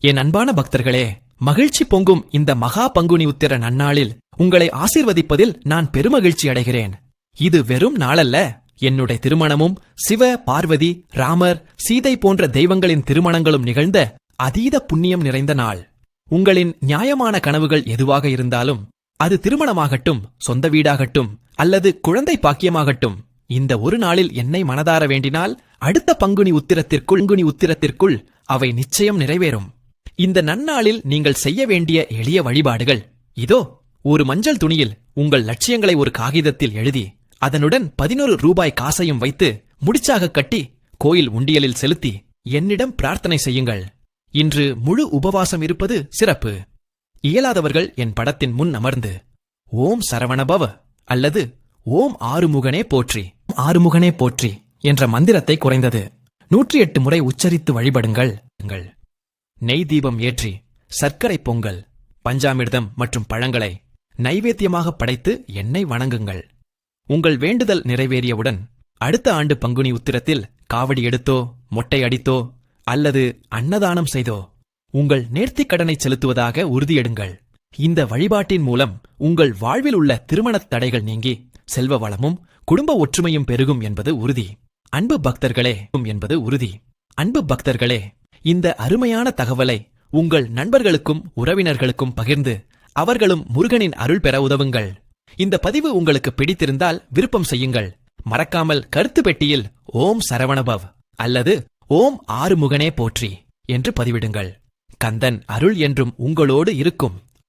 என் அன்பான பக்தர்களே, மகிழ்ச்சி பொங்கும் இந்த மகா பங்குனி உத்திர நன்னாளில் உங்களை ஆசீர்வதிப்பதில் நான் பெருமகிழ்ச்சி அடைகிறேன். இது வெறும் நாளல்ல, என்னுடைய திருமணமும் சிவ, பார்வதி, ராமர், சீதை போன்ற தெய்வங்களின் திருமணங்களும் நிகழ்ந்த அதீத புண்ணியம் நிறைந்த நாள். உங்களின் நியாயமான கனவுகள் எதுவாக இருந்தாலும், அது திருமணமாகட்டும், சொந்த வீடாகட்டும் அல்லது குழந்தை பாக்கியமாகட்டும், இந்த ஒரு நாளில் என்னை மனதார வேண்டினால் அடுத்த பங்குனி உத்திரத்திற்குள் அவை நிச்சயம் நிறைவேறும். இந்த நன்னாளில் நீங்கள் செய்ய வேண்டிய எளிய வழிபாடுகள் இதோ. ஒரு மஞ்சள் துணியில் உங்கள் லட்சியங்களை ஒரு காகிதத்தில் எழுதி அதனுடன் 11 ரூபாய் காசையும் வைத்து முடிச்சாக கட்டி கோயில் உண்டியலில் செலுத்தி என்னிடம் பிரார்த்தனை செய்யுங்கள். இன்று முழு உபவாசம் இருப்பது சிறப்பு. இயலாதவர்கள் என் படத்தின் முன் அமர்ந்து ஓம் சரவணபவ அல்லது ஓம் ஆறுமுகனே போற்றி என்ற மந்திரத்தை குறைந்தது 108 முறை உச்சரித்து வழிபடுங்கள். நெய் தீபம் ஏற்றி சர்க்கரை பொங்கல், பஞ்சாமிர்தம் மற்றும் பழங்களை நைவேத்தியமாக படைத்து என்னை வணங்குங்கள். உங்கள் வேண்டுதல் நிறைவேறியவுடன் அடுத்த ஆண்டு பங்குனி உத்திரத்தில் காவடி எடுத்தோ, மொட்டை அடித்தோ அல்லது அன்னதானம் செய்தோ உங்கள் நேர்த்திக் கடனை செலுத்துவதாக உறுதியெடுங்கள். இந்த வழிபாட்டின் மூலம் உங்கள் வாழ்வில் உள்ள திருமணத் தடைகள் நீங்கி செல்வ வளமும் குடும்ப ஒற்றுமையும் பெருகும் என்பது உறுதி. அன்பு பக்தர்களே, இந்த அருமையான தகவலை உங்கள் நண்பர்களுக்கும் உறவினர்களுக்கும் பகிர்ந்து அவர்களும் முருகனின் அருள் பெற உதவுங்கள். இந்த பதிவு உங்களுக்கு பிடித்திருந்தால் விருப்பம் செய்யுங்கள். மறக்காமல் கருத்து பெட்டியில் ஓம் சரவணபவ் அல்லது ஓம் ஆறுமுகனே போற்றி என்று பதிவிடுங்கள். கந்தன் அருள் என்றும் உங்களோடு இருக்கும்.